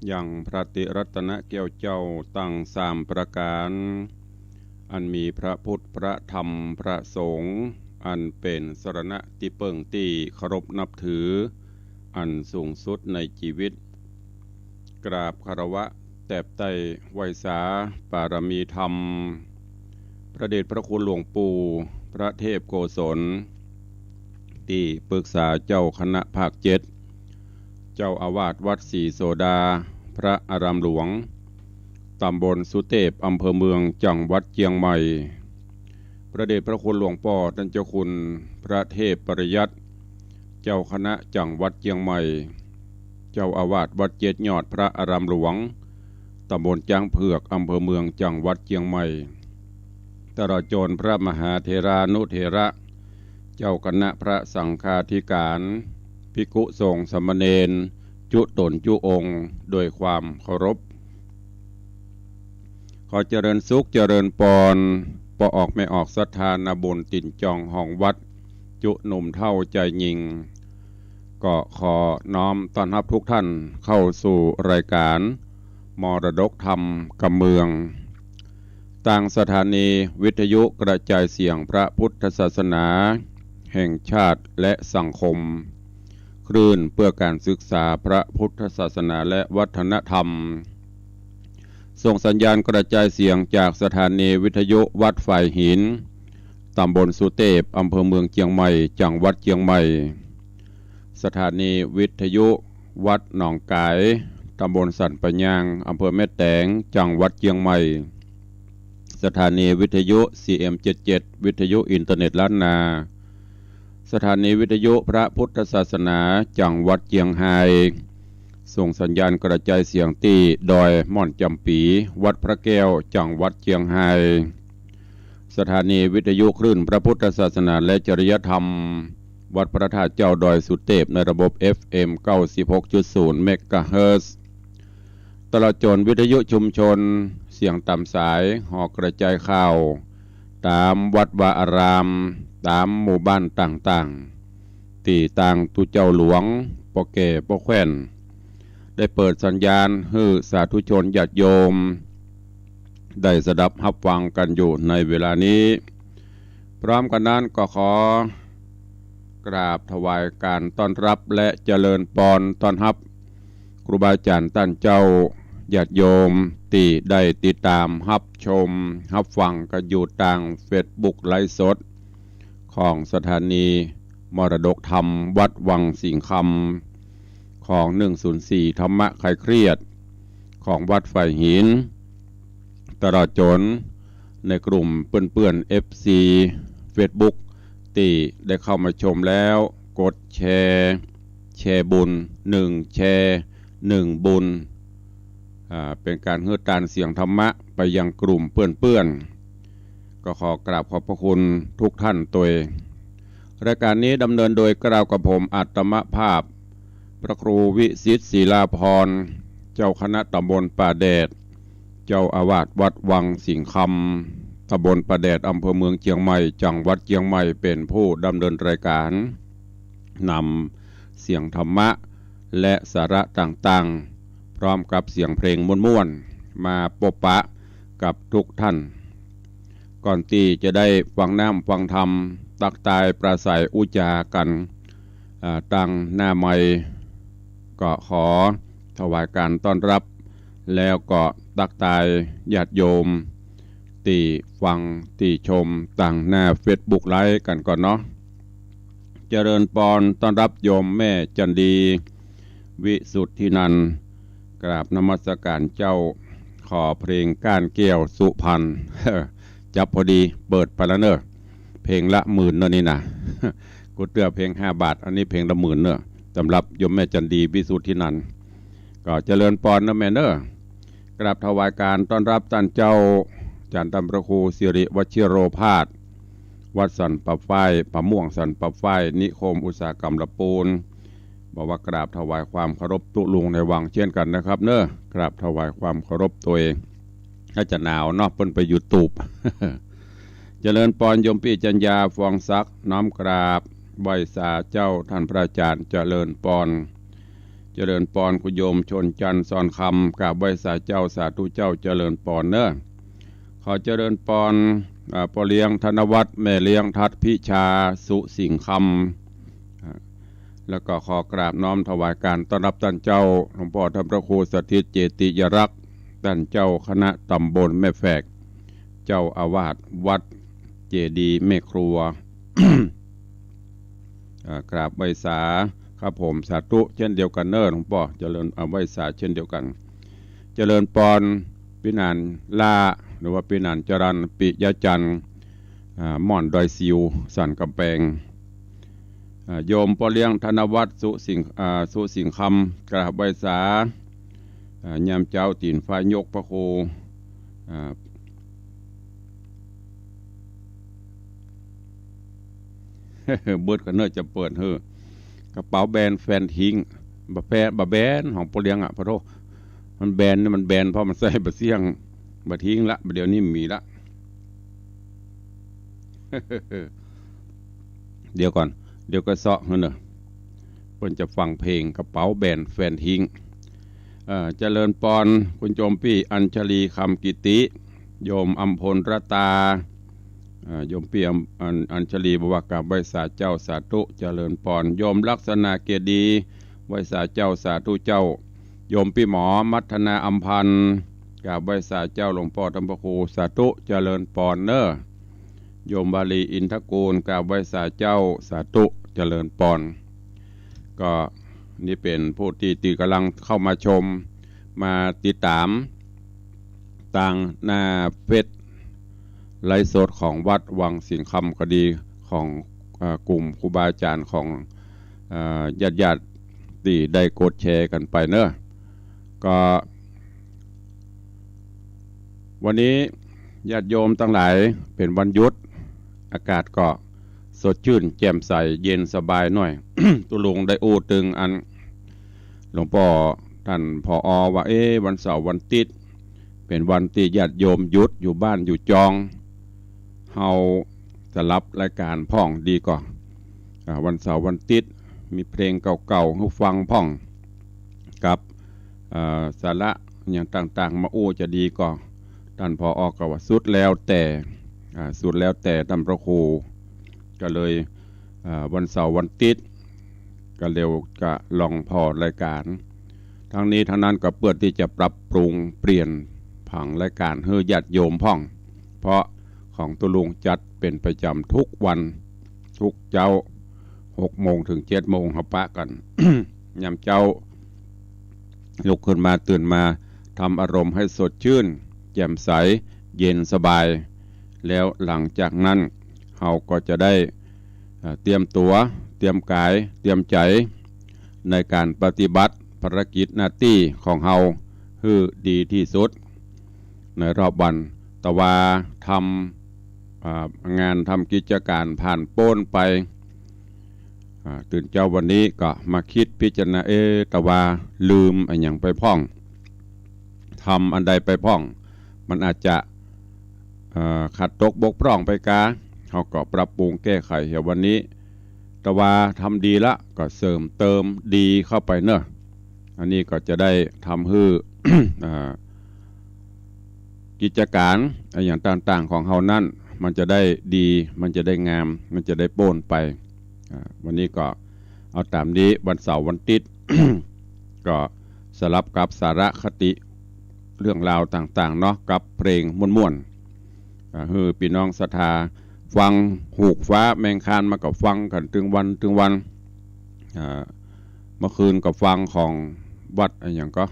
ยังพระติรัตนเกี่ยวเจ้าตั้งสามประการอันมีพระพุทธพระธรรมพระสงฆ์อันเป็นสรณะที่เปิ่งที่เคารพนับถืออันสูงสุดในชีวิตกราบคารวะแตบไต้ไวยสาปารมีธรรมพระเดชพระคุณหลวงปู่พระเทพโกศลที่ปรึกษาเจ้าคณะภาคเจ็ดเจ้าอาวาสวัดศรีโสดาพระอารามหลวงตำบลสุเทพอำเภอเมืองจังหวัดเชียงใหม่พระเดชพระคุณหลวงพ่อท่านเจ้าคุณพระเทพปริยัติเจ้าคณะจังหวัดเชียงใหม่เจ้าอาวาสวัดเจ็ดยอดพระอารามหลวงตำบลจางเผือกอำเภอเมืองจังหวัดเชียงใหม่ตลอดจนพระมหาเถรานุเถระเจ้าคณะพระสังฆาธิการภิกขุสงฆ์สามเณรจุตนจุองค์โดยความเคารพขอเจริญสุขเจริญปอนปออกไม่ออกศรัทธานาบุญติ่นจองห้องวัดจุหนุ่มเท่าใจยิงก็ขอน้อมต้อนรับทุกท่านเข้าสู่รายการมรดกธรรมกำเมืองต่างสถานีวิทยุกระจายเสียงพระพุทธศาสนาแห่งชาติและสังคมคลื่นเพื่อการศึกษาพระพุทธศาสนาและวัฒนธรรมส่งสัญญาณกระจายเสียงจากสถานีวิทยุวัดฝ่ายหินตำบลสุเทพอำเภอเมืองเชียงใหม่จังหวัดเชียงใหม่สถานีวิทยุวัดหนองกายตำบลสันปะยางอำเภอแม่แตงจังหวัดเชียงใหม่สถานีวิทยุ CM77 วิทยุอินเทอร์เน็ตล้านนาสถานีวิทยุพระพุทธศาสนาจังหวัดเชียงไฮ้ส่งสัญญาณกระจายเสียงที่ดอยม่อนจำปีวัดพระแก้วจังหวัดเชียงไฮ้สถานีวิทยุคลื่นพระพุทธศาสนาและจริยธรรมวัดพระธาตุเจ้าดอยสุเทพในระบบ FM 96.0 เมกะเฮิรตซ์ตลอดจนวิทยุชุมชนเสียงต่ำสายหอกระจายข่าวตามวัดวาอารามตามหมู่บ้านต่างๆที่ต่างตุเจ้าหลวงปอแก่ปอแคว้นได้เปิดสัญญาณให้สาธุชนญาติโยมได้สดับรับฟังกันอยู่ในเวลานี้พร้อมกันนั้นก็ขอกราบถวายการต้อนรับและเจริญพรต้อนรับครูบาอาจารย์ท่านเจ้าญาติโยมที่ได้ติดตามรับชมรับฟังกันอยู่ทางเฟซบุ๊กไลฟ์สดของสถานีมรดกธรรมวัดวังสิงคำของ104ธรรมะคลายเครียดของวัดฝ่ายหินตลอดจนในกลุ่มเพื่อนๆ FC Facebook ที่ได้เข้ามาชมแล้วกดแชร์บุญ1แชร์1บุญเป็นการเฮือตานเสียงธรรมะไปยังกลุ่มเพื่อนๆก็ขอกราบขอบพระคุณทุกท่านตัวรายการนี้ดำเนินโดยกล่าวกับผมอาตมภาพพระครูวิสิตศิลาภรณ์เจ้าคณะตำบลป่าแดดเจ้าอาวาสวัดวังสิงคำตำบลป่าแดดอำเภอเมืองเชียงใหม่จังหวัดเชียงใหม่เป็นผู้ดำเนินรายการนำเสียงธรรมะและสาระต่างๆพร้อมกับเสียงเพลงม่วนๆมาปะปะกับทุกท่านก่อนที่จะได้ฟังน้ำฟังธรรมตักตายปราศัยอุจากันตั้งหน้าไมค์ก็ขอถวายการต้อนรับแล้วก็ตักตายญาติโยมที่ฟังที่ชมต่างหน้าเฟซบุ๊กไลฟ์กันก่อนเนาะเจริญพรต้อนรับโยมแม่จันดีวิสุทธินันท์กราบนมัสการเจ้าขอเพลงก้านเกี้ยวสุพรรณ จับพอดีเปิดไปแล้วเนอะเพลงละ10,000เนอะนี่นะ กูเตือเพลง5 บาทอันนี้เพลงละ10,000เนอะสำหรับโยมแม่จันดีวิสุทธินันท์ก็เจริญพรนะแม่เนอะกราบถวายการต้อนรับท่านเจ้าอาจารย์ตำประครูสิริวชิโรภาสวัดสันปะฝ้ายปะม่วงสันปะฝ้ายนิคมอุตสาหกรรมละปูนบอกว่ากราบถวายความเคารพตุลุงในวังเช่นกันนะครับเนอะกราบถวายความเคารพตัวเองถ้าจะหนาวนอกเพิ่นไปอยู่ตูบ เจริญพรโยมพี่จัญญาฟองศักดิ์น้อมกราบไหว้สาเจ้าท่านพระอาจารย์เจริญพร เจริญปอนกุโยมชนจันทร์สอนคำกราบไหว้สาเจ้าสาธุเจ้าเจริญปอนเนอะขอเจริญปอนปอเลี้ยงธนวัฒน์แม่เลี้ยงทัดพิชาสุสิงห์คำแล้วก็ขอกราบน้อมถวายการต้อนรับท่านเจ้าหลวงพ่อท่านพระครูสถิตเจติยรักษ์ท่านเจ้าคณะตำบลแม่แฝกเจ้าอาวาสวัดเจดีย์แม่ครัว กราบไหว้สาครับผมสาธุเช่นเดียวกันเนอหลวงพ่อเจริญไหว้สาเช่นเดียวกันเจริญปอนปินานลาหรือว่าปินานจรันปิยจันทร์ม่อนดอยซิวสันกำแพงโยมปอเลี้ยงธนวัฒน์สุสิงห์คำกราบไหว้สายามเจ้าตีนฟ้ายกพระโคเบิดกันเนอจะเปิดกระเป๋าแบรนด์แฟนทิ้งบะแบนของปอเลี้ยงพระโทมันแบนมันแบนเพราะมันใส่บะเสี่ยงบะทิ้งละเดี๋ยวนี้มีละ เดี๋ยวก่อนเดี๋ยวก็เซาะเนอะเพิ่นจะฟังเพลงกระเป๋าแบรนด์แฟนทิ้งเจริญปอนคุณโจมพี่อัญชลีคำกิติโยมอัมพลรัตาโยมพี่อัญชลีบอกว่ากับไหว้สาเจ้าสาธุเจริญปอนโยมลักษณะเกียรติดีไหว้สาเจ้าสาธุเจ้าโยมพี่หมอมัทนาอัมพันธ์กับไหว้สาเจ้าหลวงพ่อธรรมครูสาธุเจริญปอนเนอโยมบาลีอินทกูลกับไหว้สาเจ้าสาธุเจริญปอนก็นี่เป็นผู้ที่กำลังเข้ามาชมมาติดตามต่างหน้าเฟซไลฟ์สดของวัดวังสิงห์คำก็ดีของกลุ่มครูบาอาจารย์ของญาติที่ได้กดแชร์กันไปเนอะก็วันนี้ญาติโยมทั้งหลายเป็นวันหยุดอากาศก็สดชื่นแจ่มใสเย็นสบายหน่อย ตุลุงได้อู้ตึงอันหลวงพ่อท่านผอ.ว่าวันเสาร์วันติดเป็นวันที่ญาติโยมหยุดอยู่บ้านอยู่จองเฮาจะรับรายการพ่องดีก่อนวันเสาร์วันติดมีเพลงเก่าๆให้ฟังพ่องกับสาระอย่างต่างๆมาอู้จะดีก่อนท่านผอ.ก็ว่าสุดแล้วแต่ท่านพระครูก็เลยวันเสาร์วันติดก็เร็วก็ลองพอรายการทั้งนี้ทั้งนั้นก็เพื่อที่จะปรับปรุงเปลี่ยนผังรายการให้ญาติโยมพ่องเพราะของตุลุงจัดเป็นประจำทุกวันทุกเจ้า6 โมงถึง7 โมงเขาปะกัน ยามเจ้าลุกขึ้นมาตื่นมาทำอารมณ์ให้สดชื่นแจ่มใสเย็นสบายแล้วหลังจากนั้นเราก็จะได้เตรียมตัวเตรียมกายเตรียมใจในการปฏิบัติภารกิจหน้าที่ของเราให้ดีที่สุดในรอบวันแต่ว่าทำงานทำกิจการผ่านโป้นไปตื่นเจ้าวันนี้ก็มาคิดพิจารณาแต่ว่าลืมอันอย่างไปพ่องทำอันใดไปพ่องมันอาจจะขัดตกบกพร่องไปกาเขาก็ปรับปรุงแก้ไขเดี๋ยววันนี้แต่ว่าทำดีละก็เสริมเติมดีเข้าไปเนอะอันนี้ก็จะได้ทำให้ กิจการอย่างต่างๆของเฮานั่นมันจะได้ดีมันจะได้งามมันจะได้โป้นไปวันนี้ก็เอาตามนี้วันเสาร์วันติด ก็สลับกับสาระคติเรื่องราวต่างๆเนาะกับเพลงม่วนๆคือพี่น้องศรัทธาฟังหูกฟ้าแมงคานมากับฟังกันถึงวันเมื่อคืนกับฟังของวัดอย่างก็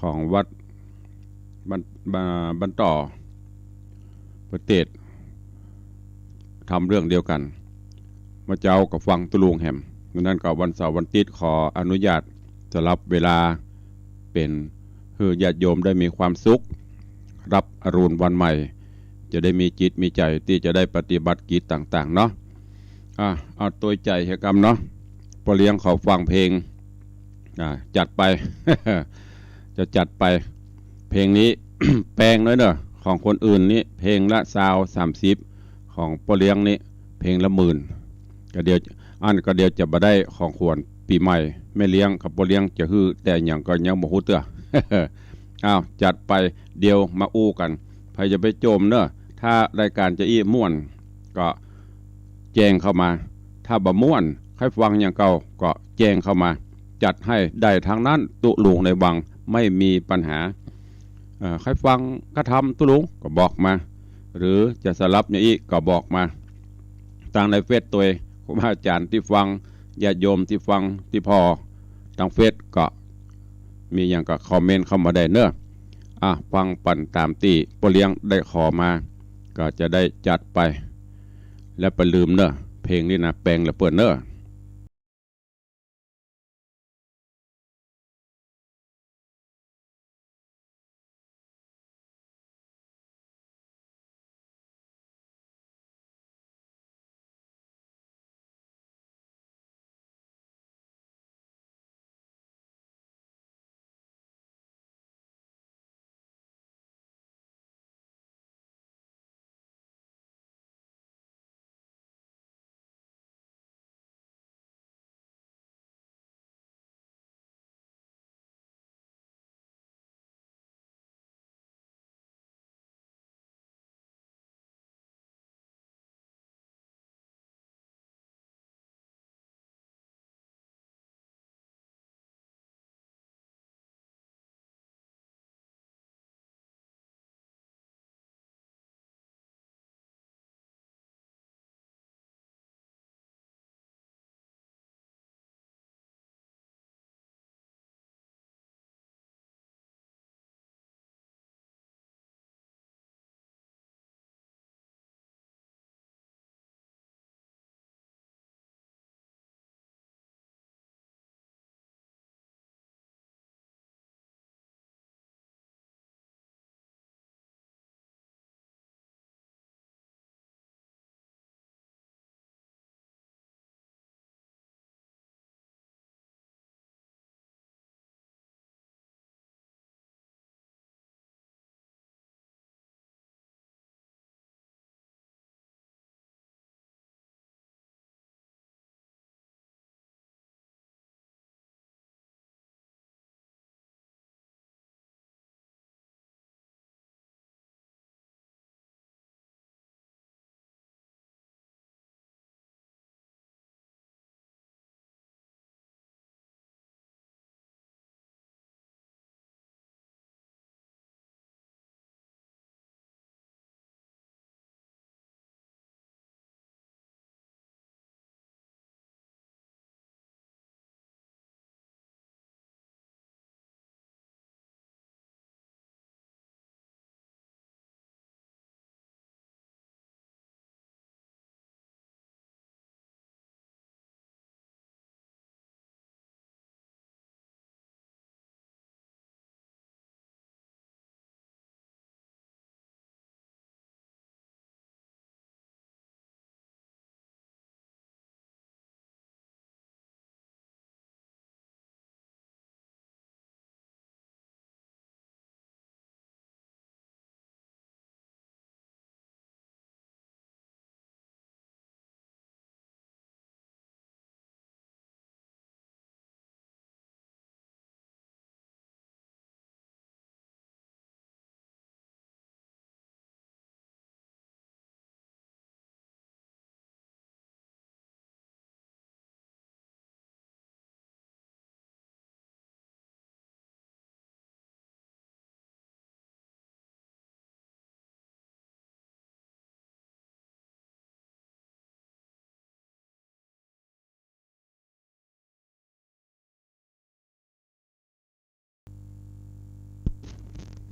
ของวัดบรรต่อประเทศทำเรื่องเดียวกันมาเจ้ากับฟังตุลุงแหมนั่นก็วันเสาร์วันติดขออนุญาตจะรับเวลาเป็นเพื่อญาติโยมได้มีความสุขรับอรุณวันใหม่จะได้มีจิตมีใจที่จะได้ปฏิบัติกิจต่างๆเนาะเอาตัวใจเหตุกรรมเนาะพอเลี้ยงขอฟังเพลงจัดไป จะจัดไปเพลงนี้ แปลงน้อยเนอะของคนอื่นนี่เพลงละ20-30ของพอเลี้ยงนี่เพลงละ10,000ก็เดียวจะมาได้ของควร ปีใหม่ไม่เลี้ยงกับบ่เลี้ยงจะฮือแต่อย่างก็ยังบ่ฮู้เตื้อ อ้าวจัดไปเดี๋ยวมาอู้กันใครจะไปโจมเนอะถ้ารายการจะอี้ม่วนก็แจ้งเข้ามาถ้าบ่ม่วนใครฟังอย่างเก่าก็แจ้งเข้ามาจัดให้ได้ทางนั้นตุลุงในวังไม่มีปัญหาใครฟังก็ทำตุลุงก็บอกมาหรือจะสลับอย่างอีกก็บอกมาทางในเฟซตัวครูบาอาจารย์ที่ฟังญาติโยมที่ฟังที่พอทางเฟซก็มีอย่างก็คอมเมนต์เข้ามาได้เนอะฟังปั่นตามที่ปเลี้ยงได้ขอมาก็จะได้จัดไปและไปลืมเนอะเพลงนี้นะแปลงและเปิดเนอะ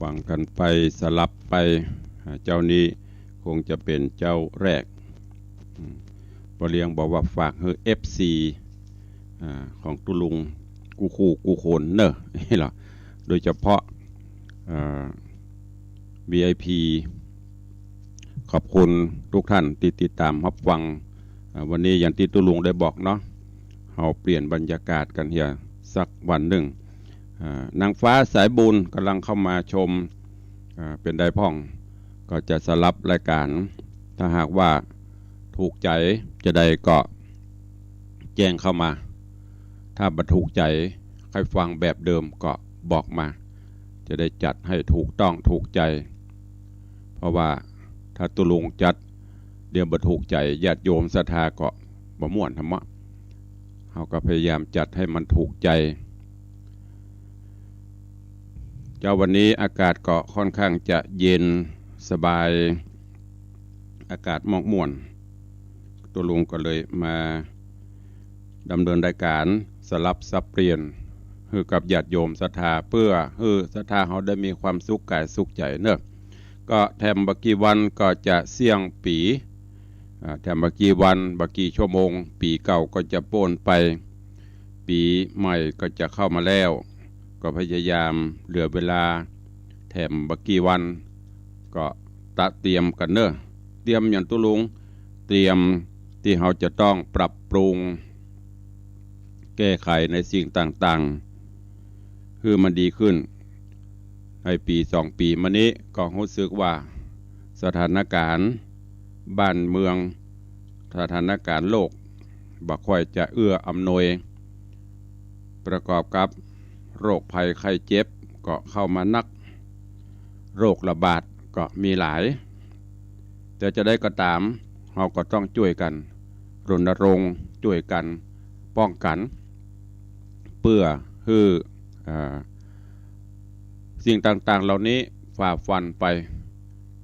ฟังกันไปสลับไปเจ้านี้คงจะเป็นเจ้าแรกปเลี้ยงบอกว่าฝากให้FC ของตุลุงกูคู่กูโคนเนอะนี่หรอโดยเฉพาะVIP ขอบคุณทุกท่านที่ติดตามรับฟังวันนี้อย่างที่ตุลุงได้บอกเนาะเราเปลี่ยนบรรยากาศกันเฮียสักวันหนึ่งนางฟ้าสายบุญกำลังเข้ามาชมเป็นได้พ่องก็จะสลับรายการถ้าหากว่าถูกใจจะได้ก็แจ้งเข้ามา ถ้าบรรทุกใจใครฟังแบบเดิมก็บอกมาจะได้จัดให้ถูกต้องถูกใจเพราะว่าถ้าตุลุงจัดเดี๋ยวบรรทุกใจญาติโยมศรัทธาก็บ่ม่วนธรรมะเขาก็พยายามจัดให้มันถูกใจเจ้าวันนี้อากาศก็ค่อนข้างจะเย็นสบายอากาศม่วนตัวลุงก็เลยมาดำเนินรายการสลับสับเปลี่ยนคือกับญาติโยมศรัทธาเพื่อศรัทธาเขาได้มีความสุขกายสุขใจเนอะก็แถมบักกี่วันก็จะเสี่ยงปีแถมบักกี่วันบักกี่ชั่วโมงปีเก่าก็จะโป้นไปปีใหม่ก็จะเข้ามาแล้วก็พยายามเหลือเวลาแถมบักกี่วันก็เตรียมกันเนอะเตรียมอย่างตุลุงเตรียมที่เขาจะต้องปรับปรุงแก้ไขในสิ่งต่างๆคือมันดีขึ้นในปี2 ปีมานี้ก็รู้สึกว่าสถานการณ์บ้านเมืองสถานการณ์โลกบ่ค่อยจะเอื้ออำนวยประกอบกับโรคภัยไข้เจ็บก็เข้ามานักโรคระบาดก็มีหลายแต่จะได้ก็ตามเราก็ต้องช่วยกันรณรงค์ช่วยกันป้องกันเพื่อสิ่งต่างๆเหล่านี้ฝ่าฟันไป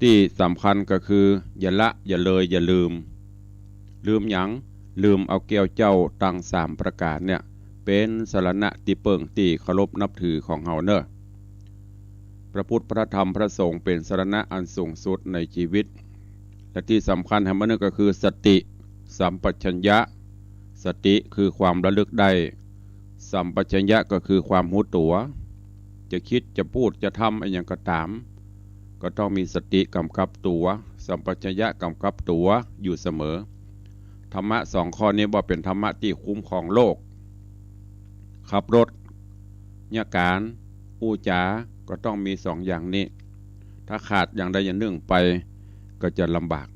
ที่สำคัญก็คืออย่าละอย่าเลยอย่าลืมหยังลืมเอาแก้วเจ้าตั้ง3 ประการเนี่ยเป็นสรณะที่เปิ่งที่เคารพนับถือของเฮาเนอะพระพุทธพระธรรมพระสงฆ์เป็นสรณะอันสูงสุดในชีวิตและที่สำคัญให้มันนึกก็คือสติสัมปชัญญะสติคือความระลึกได้สัมปชัญญะก็คือความรู้ตัวจะคิดจะพูดจะทำอะไรอย่างก็ตามก็ต้องมีสติกำกับตัวสัมปชัญญะกำกับตัวอยู่เสมอธรรมะ2 ข้อนี้ว่าเป็นธรรมะที่คุ้มครองโลกขับรถญาการอู้จาก็ต้องมี2 อย่างนี้ถ้าขาดอย่างใดอย่างหนึ่งไปก็จะลำบาก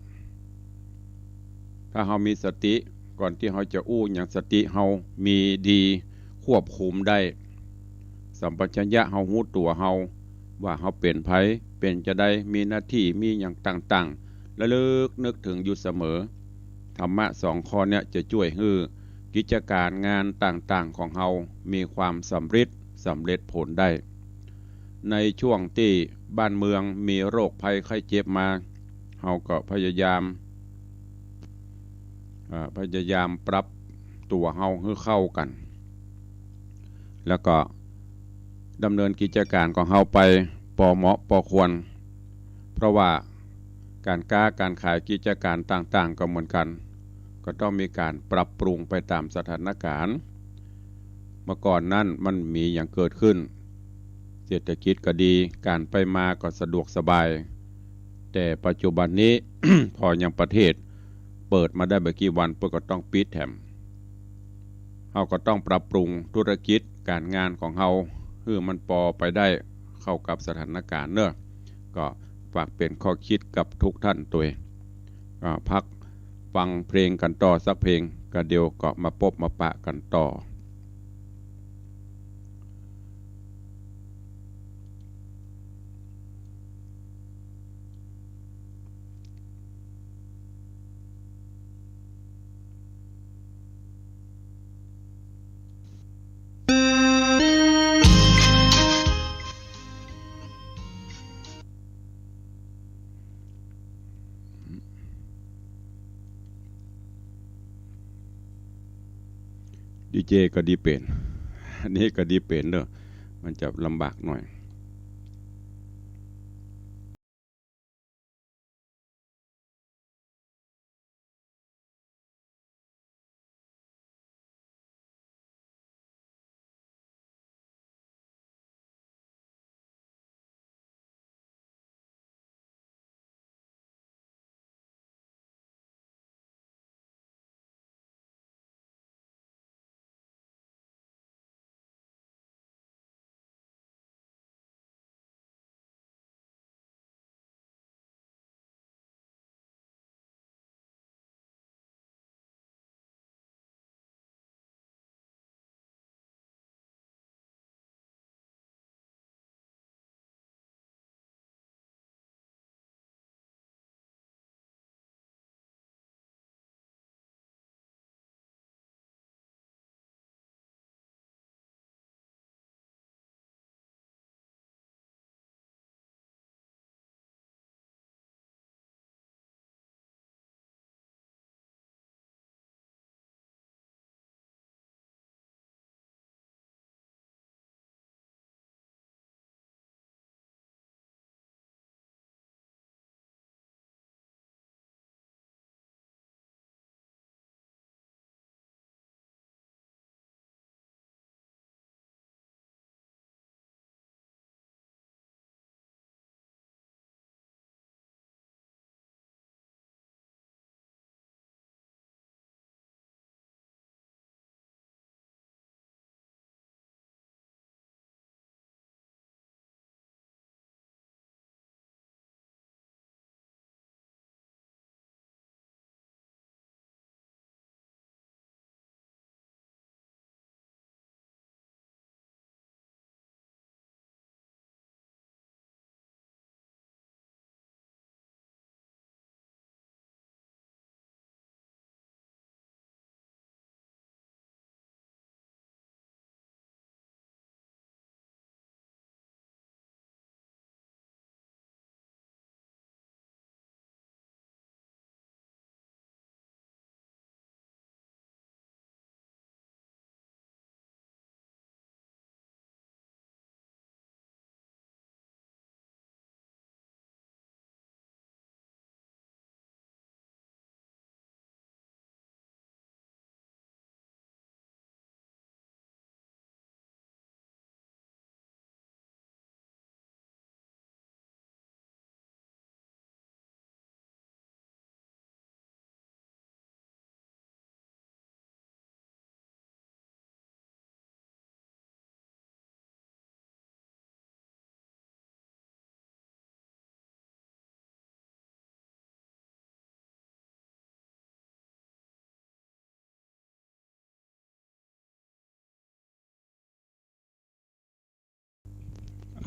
ถ้าเรามีสติก่อนที่เราจะอู้อย่างสติเรามีดีควบคุมได้สัมปชัญญะเรารู้ตัวเราว่าเราเป็นไผเป็นจะได้มีหน้าที่มีอย่างต่างๆระลึกนึกถึงอยู่เสมอธรรมะ2 ข้อเนี่ยจะช่วยให้กิจการงานต่างๆของเรามีความสำเร็จผลได้ในช่วงที่บ้านเมืองมีโรคภัยไข้เจ็บมาเราก็พยายามปรับตัวเราให้เข้ากันแล้วก็ดำเนินกิจการของเราไปพอเหมาะพอควรเพราะว่าการขายกิจการต่างๆก็เหมือนกันก็ต้องมีการปรับปรุงไปตามสถานการณ์เมื่อก่อนนั้นมันมีอย่างเกิดขึ้นเศรษฐกิจก็ดีการไปมาก็สะดวกสบายแต่ปัจจุบันนี้ พออย่างประเทศเปิดมาได้ไม่กี่วันเพื่อก็ต้องปิดแถมเราก็ต้องปรับปรุงธุรกิจการงานของเราเพื่อมันพอไปได้เข้ากับสถานการณ์เนอะก็ฝากเป็นข้อคิดกับทุกท่านตัวเองก็พักฟังเพลงกันต่อสักเพลงก็เดี๋ยวก็มาพบมาปะกันต่อดีเจก็ดีเป็นอันนี้ก็ดีเป็นเนอะมันจะลำบากหน่อย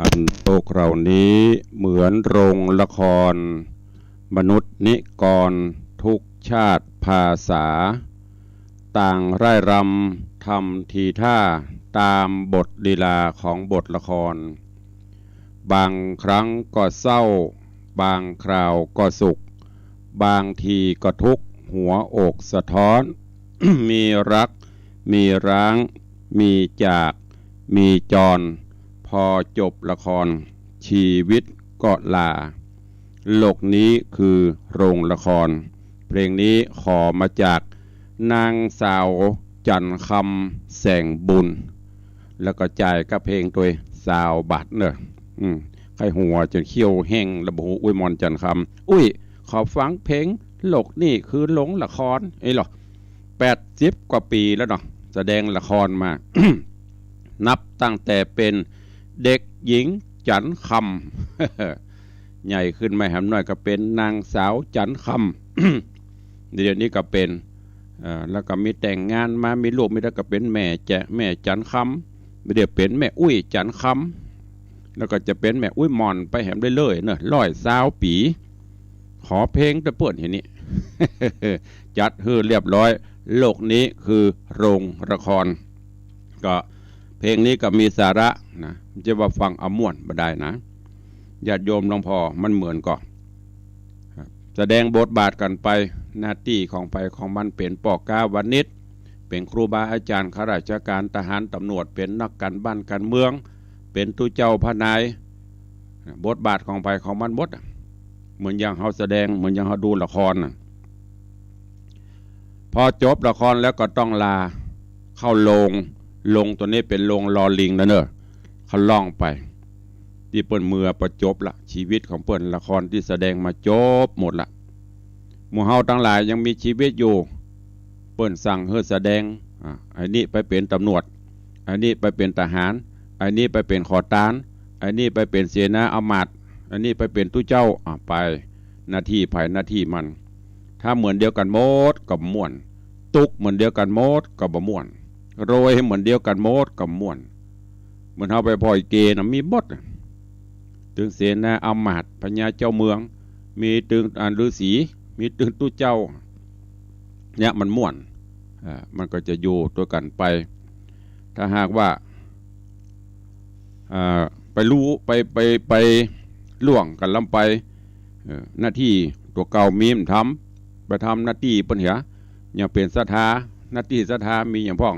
อันโลกเรานี้เหมือนโรงละครมนุษย์นิกรทุกชาติภาษาต่างร่ายรำทำทีท่าตามบทลีลาของบทละครบางครั้งก็เศร้าบางคราวก็สุขบางทีก็ทุกข์หัวอกสะท้อน มีรักมีร้างมีจากมีจรพอจบละครชีวิตก็ลาโลกนี้คือโรงละครเพลงนี้ขอมาจากนางสาวจันคำแสงบุญแล้วก็จ่ายกับเพลงตัวสาวบาทเนอะใครหัวจนเขี้ยวแห้งระบุอุ้ยมอนจันคำอุ้ยขอฟังเพลงโลกนี่คือหลงละครหรอ80 กว่าปีแล้วเนาะแสดงละครมา นับตั้งแต่เป็นเด็กหญิงจันคำ ใหญ่ขึ้นไม่หำน้อยก็เป็นนางสาวจันคำ เดี๋ยวนี้ก็เป็นแล้วก็มีแต่งงานมามีลูกมีแล้วก็เป็นแม่จันคำไม่ได้เป็นแม่อุ้ยจันคำแล้วก็จะเป็นแม่อุ้ยมอนไปแหมได้เลยเนอะ120 ปีขอเพลงจะเปิดเห็นนี้ จัดฮือเรียบร้อยโลกนี้คือโรงละครก็เพลงนี้ก็มีสาระนะจะว่าฟังเอาม่วนบ่ได้นะญาติโยมหลวงพ่อมันเหมือนก็แสดงบทบาทกันไปหน้าที่ของไปของมันเป็นปอกาวันนิดเป็นครูบาอาจารย์ข้าราชการทหารตำรวจเป็นนักการบ้านการเมืองเป็นตู้เจ้าพระนายบทบาทของไปของมันหมดเหมือนอย่างเขาแสดงเหมือนอย่างเขาดูละครพอจบละครแล้วก็ต้องลาเข้าลงตัวนี้เป็นลงลอลิงนะเนอะเขาล่องไปที่เปิ้นเมื่อประจบละชีวิตของเปิ้นละครที่แสดงมาจบหมดละหมู่เฮาทั้งหลายยังมีชีวิตอยู่เปิ้นสั่งให้แสดงไอ้นี่ไปเป็นตำรวจไอ้นี่ไปเป็นทหารไอ้นี่ไปเป็นขอทานไอ้นี่ไปเป็นเสนาอำมาตย์ไอ้นี่ไปเป็นตู้เจ้าไปหน้าที่ภายหน้าที่มันถ้าเหมือนเดียวกันหมดก็ม่วนตุกเหมือนเดียวกันหมดก็บ่ม่วนโรยเหมือนเดียวกันหมดก็ม่วนเหมือนเฮาไปพ่อยเกน่ะมีบดถึงเสนาอำมาตย์พญาเจ้าเมืองมีตึงฤาษีมีตึงตู้เจ้าเนี่ยมันม่วนมันก็จะอยู่ตัวกันไปถ้าหากว่าไปรู้ไปล่วงกันลำไปหน้าที่ตัวเก่ามีมทำไปทำหน้าที่ปัญหาอย่างเป็นศรัทธาหน้าที่ศรัทธามีอย่างพ่อง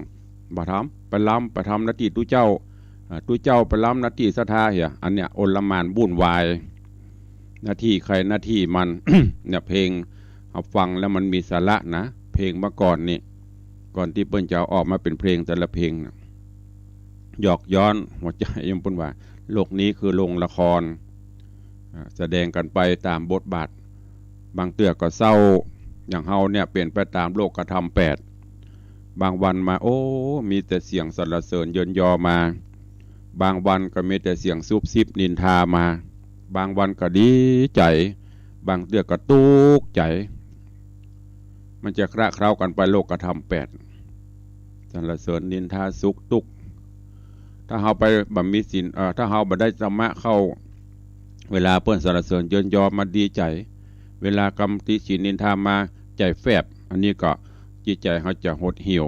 บ่ทำไปล้ำไปทำหน้าที่ตู้เจ้าไปล้ำหน้าที่ศรัทธาเหี่ยอันเนี้ยอลหม่านวุ่นวายหน้าที่ใครหน้าที่มัน เนี่ยเพลงเอาฟังแล้วมันมีสาระนะเพลงเมื่อก่อนนี่ก่อนที่เปิ้นจะออกมาเป็นเพลงแต่ละเพลงนะหยอกย้อนหัวใจยมปุ่นว่าโลกนี้คือโรงละครแสดงกันไปตามบทบาทบางเตือก็เศร้าอย่างเฮาเนี่ยเปลี่ยนไปตามโลกธรรม8บางวันมาโอ้มีแต่เสียงสรรเสริญเยินยอมาบางวันก็มีแต่เสียงซุบซิบนินทามาบางวันก็ดีใจบางเตือก็ตุกใจมันจะคละเคล้ากันไปโลกธรรม8สรรเสริญนินทาสุขทุกข์ถ้าเฮาไปบ่มีศีลถ้าเฮาบ่ได้ธรรมะเข้าเวลาเปิ้นสรรเสริญเยินยอมาดีใจเวลากรรมติศีลนินทามาใจแฟบอันนี้ก็จิตใจเขาจะหดเหี่ยว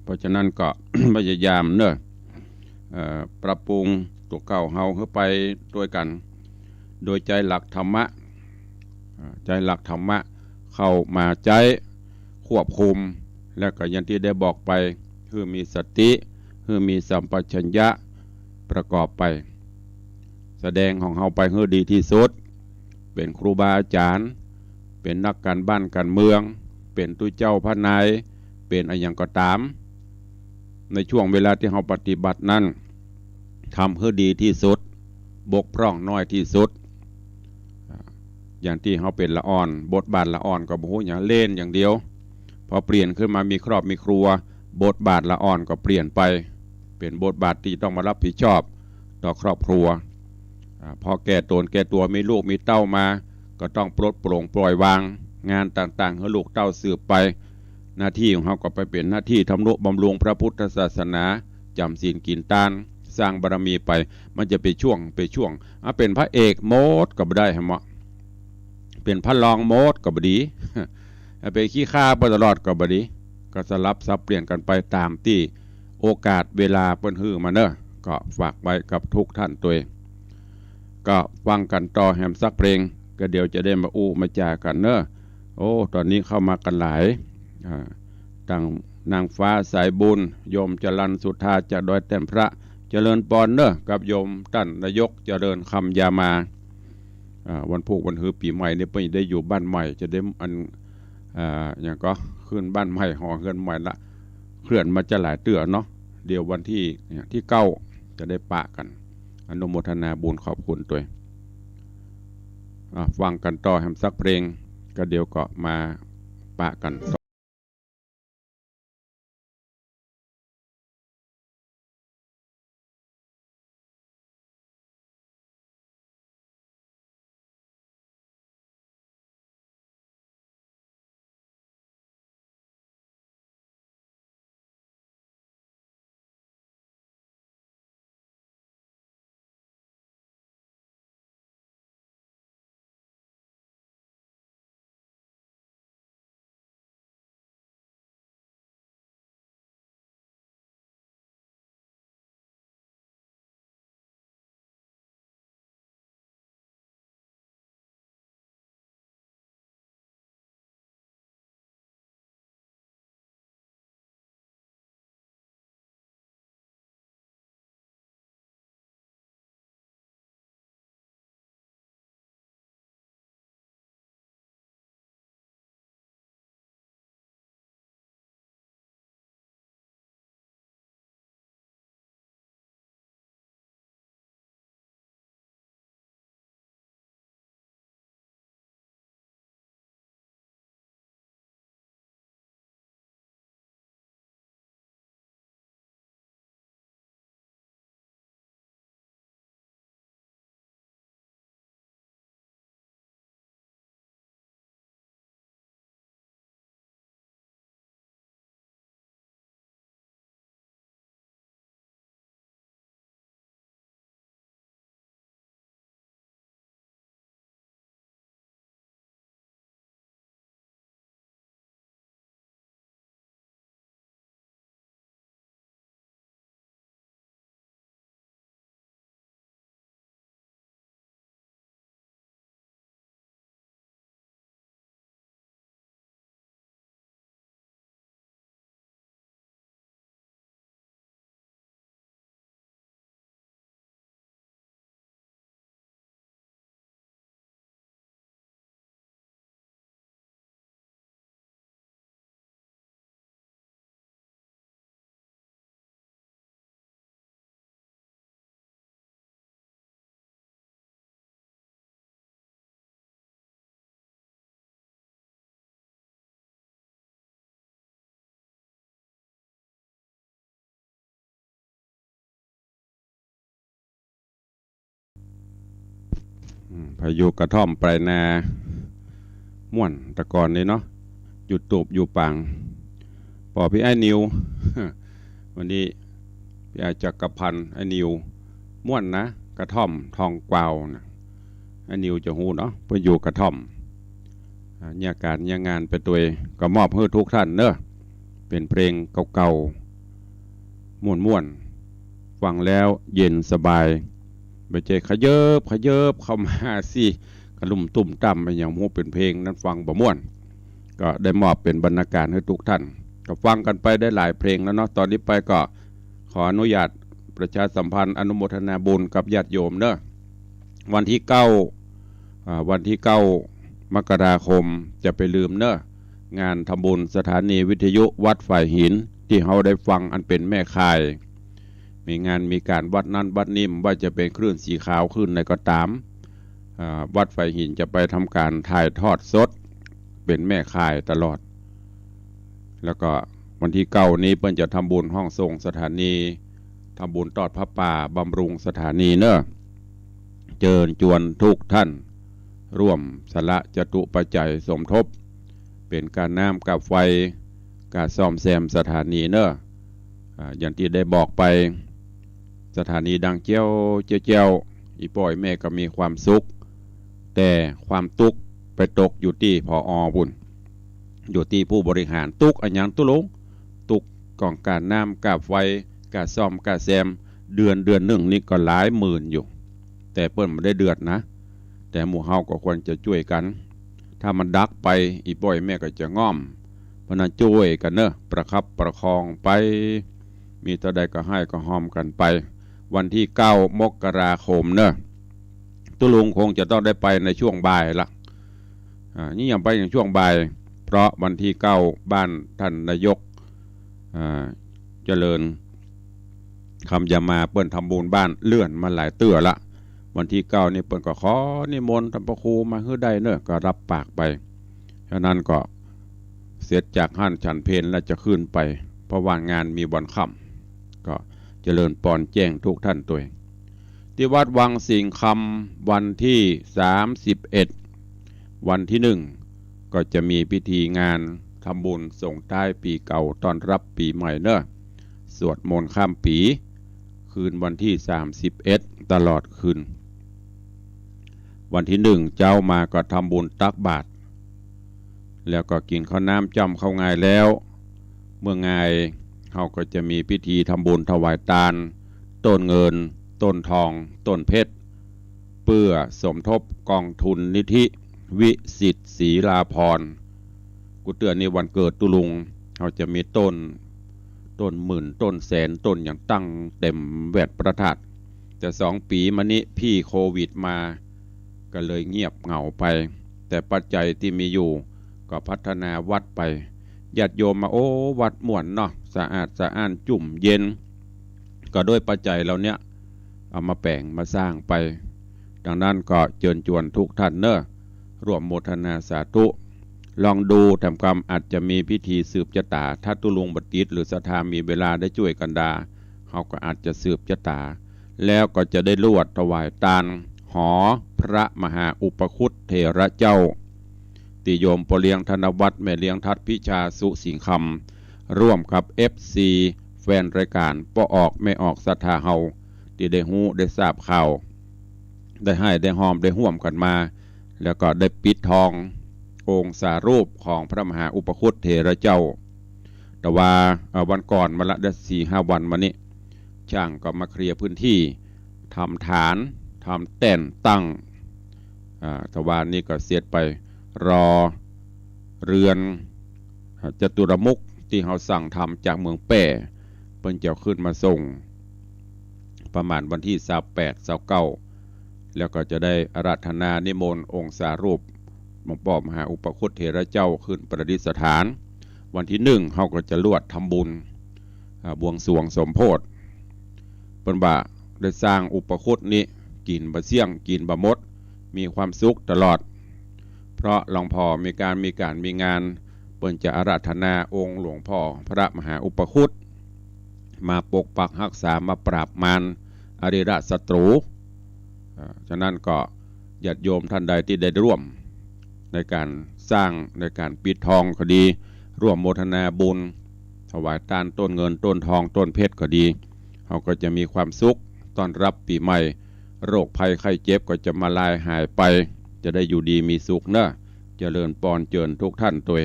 เพราะฉะนั้นก็ พยายามเนอะปรับปรุงตัวเก่าเฮาเข้าไปด้วยกันโดยใจหลักธรรมะเข้ามาใจควบคุมและก็อย่างที่ได้บอกไปคือมีสติคือมีสัมปชัญญะประกอบไปแสดงของเฮาไปให้ดีที่สุดเป็นครูบาอาจารย์เป็นนักการบ้านการเมืองเป็นตู้เจ้าพระนายเป็นอะไรอย่างก็ตามในช่วงเวลาที่เราปฏิบัตินั้นทำให้ดีที่สุดบกพร่องน้อยที่สุดอย่างที่เราเป็นละอ่อนบทบาทละอ่อนก็บ่ฮู้หยังเล่นอย่างเดียวพอเปลี่ยนขึ้นมามีครอบมีครัวบทบาทละอ่อนก็เปลี่ยนไปเป็นบทบาทที่ต้องมารับผิดชอบต่อครอบครัวพอแก่ตนแก่ตัวมีลูกมีเต้ามาก็ต้องปลดปลงปล่อยวางงานต่างๆให้ลูกเต้าสืบไปหน้าที่ของเขาก็ไปเป็นหน้าที่ทำนุบำรุงพระพุทธศาสนาจำศีลกินทาน สร้างบารมีไปมันจะไปช่วงเป็นพระเอกโมดก็บ่ได้เหรอเป็นพระรองโมดก็บ่ดีไปขี้ข้าไปตลอดก็บ่ดีก็สลับซับเปลี่ยนกันไปตามที่โอกาสเวลาเปิ้นฮื้อมาเนอะก็ฝากไว้กับทุกท่านตัวเองก็ฟังกันต่อแฮมซักเพลงก็เดี๋ยวจะได้มาอู้มาจากันเนอะโอ้ตอนนี้เข้ามากันหลายตั้งนางฟ้าสายบุญโยมจรัญสุธาจากดอยแต้มพระเจริญปอนเนอะกับโยมท่านนายกเจริญคำยามาวันพุธวันฮือปีใหม่เนี่ยไปได้อยู่บ้านใหม่จะได้อย่างก็ขึ้นบ้านใหม่หอเงินใหม่ละเคลื่อนมาจะหลายเตือเนาะเดี๋ยววันที่9จะได้ปะกันอนุโมทนาบุญขอบคุณตัวฟังกันต่อแฮมซักเพลงก็เดี๋ยวก็มาปะกันพายุกระท่อมปลายนาม่วนตะกอนเลยเนาะอยู่ตูบอยู่ปังปอพี่ไอ้นิววันนี้พี่ไอ้จักรพันธ์ไอ้นิวม่วนนะกระท่อมทองกวาวนะไอ้นิวจะหูเนาะเพื่ออยู่กระท่อมเนี่ยการเนี่ยงานไปตัวก็มอบให้ทุกท่านเนอะเป็นเพลงเก่าๆม่วนๆฟังแล้วเย็นสบายไม่ใช่ขยิบเข้ามาสิกระลุ่มตุ่มต่ำไปอย่างมูเป็นเพลงนั้นฟังบ่ม่วนก็ได้มอบเป็นบรรณาการให้ทุกท่านก็ฟังกันไปได้หลายเพลงแล้วเนาะตอนนี้ไปก็ขออนุญาตประชาสัมพันธ์อนุโมทนาบุญกับญาติโยมเนอะวันที่9 มกราคมจะไปลืมเนอะงานทำบุญสถานีวิทยุวัดฝ่ายหินที่เราได้ฟังอันเป็นแม่ข่ายมีงานมีการวัดนั้นวัดนี้ว่าจะเป็นคลื่นสีขาวขึ้นในก็ตามวัดไฟหินจะไปทำการถ่ายทอดสดเป็นแม่ข่ายตลอดแล้วก็วันที่9นี้เปิ้นจะทำบุญห้องทรงสถานีทำบุญตอดพระป่าบำรุงสถานีเนอะเชิญชวนทุกท่านร่วมสละจตุปัจจัยสมทบเป็นการน้ำกับไฟการซ่อมแซมสถานีเนอะอย่างที่ได้บอกไป สถานีดังเจียวอีป่อยแม่ก็มีความสุขแต่ความตุกไปตกอยู่ที่ผอ.บุญอยู่ที่ผู้บริหารตุกอันยังตุลงตุกกองการน้ำกาบไฟกาซ่อมกาแซมเดือนหนึ่งนี่ก็หลายหมื่นอยู่แต่เปิ้นไม่ได้เดือดนะแต่หมู่เฮาก็ควรจะช่วยกันถ้ามันดักไปอีป่อยแม่ก็จะง่อมเพราะนั้นช่วยกันเนอะประคับประคองไปมีเท่าใดก็ให้ก็หอมกันไปวันที่9 มกราคมเนอะตุลุงคงจะต้องได้ไปในช่วงบ่ายละนี่ยังไปในช่วงบ่ายเพราะวันที่9บ้านท่านนายกเจริญคำยามาเปิ้นทำบุญบ้านเลื่อนมาหลายเตื้อละวันที่9นี่เปิ้นก็ขอนิมนต์ท่านพระครูมาให้ได้เนอะก็รับปากไปฉะนั้นก็เสร็จจากหั่นฉันเพลแล้วจะขึ้นไปเพราะว่างานมีวันค่ำก็เจริญปอนแจ้งทุกท่านตัวเองที่วัดวังสิงคำวันที่31วันที่1ก็จะมีพิธีงานทำบุญส่งท้ายปีเก่าต้อนรับปีใหม่เนอะสวดมนต์ข้ามปีคืนวันที่31ตลอดคืนวันที่1เจ้ามาก็ทำบุญตักบาตรแล้วก็กินข้าวน้ำจำข้าวงายแล้วเมื่องายเขาก็จะมีพิธีทำบุญถวายทานต้นเงินต้นทองต้นเพชรเพื่อสมทบกองทุนนิธิวิสิตศรีลาภรณ์กูเตือนในวันเกิดตุลุงเขาจะมีต้นหมื่นต้นแสนต้นอย่างตั้งเต็มแวดประทัดแต่2 ปีมานี้พี่โควิดมาก็เลยเงียบเหงาไปแต่ปัจจัยที่มีอยู่ก็พัฒนาวัดไปญาติโยมมาโอ้วัดม่วนเนาะสะอาดสะอ้านจุ่มเย็นก็ด้วยปัจจัยเราเนี้ยเอามาแปลงมาสร้างไปดังนั้นก็เชิญชวนทุกท่านเนอะร่วมโมทนาสาธุลองดูทำกรรมอาจจะมีพิธีสืบชะตาถ้าตุลุงบัดติดหรือศรัทธามีเวลาได้ช่วยกันดาเขาก็อาจจะสืบชะตาแล้วก็จะได้ลวดถวายทานหอพระมหาอุปคุตเถระเจ้าติโยมปเลียงธนวัฒน์แม่เลียงทัดพิชาสุสิงคำร่วมกับ FC แฟนรายการปออกไม่ออกศรัทธาเฮาที่ได้หูได้ทราบข่าวได้ให้ได้หอมได้ห่วมกันมาแล้วก็ได้ปิดทององค์สารูปของพระมหาอุปคุตเถระเจ้าแต่ว่าวันก่อนมาละได้4-5 วันมานี้ช่างก็มาเคลียร์พื้นที่ทำฐานทำแต้นตั้งทวารนี้ก็เสียดไปรอเรือนจตุรมุขที่เขาสั่งทำจากเมืองแป่เพิ่นจะขึ้นมาส่งประมาณวันที่28-29แล้วก็จะได้อาราธนานิมนต์องค์สารูปหลวงพ่อมหาอุปคุตเถระเจ้าขึ้นประดิษฐานวันที่1เขาก็จะลวดทำบุญบวงสรวงสมโพธิเปิ้นว่าได้สร้างอุปคุตนี้กินบะเสี่ยงกินบะมดมีความสุขตลอดเพราะหลวงพ่อมีงานเปิ้นจะอาราธนาองค์หลวงพ่อพระมหาอุปคุตมาปกปักรักษามาปราบมารอริยศัตรูฉะนั้นก็ญาติโยมท่านใดที่ได้ร่วมในการสร้างในการปิดทองก็ดีร่วมโมทนาบุญถวายทานต้นเงินต้นทองต้นเพชรก็ดีเขาก็จะมีความสุขต้อนรับปีใหม่โรคภัยไข้เจ็บก็จะมาลายหายไปจะได้อยู่ดีมีสุขเนอะเจริญปอนเจิญทุกท่านตัว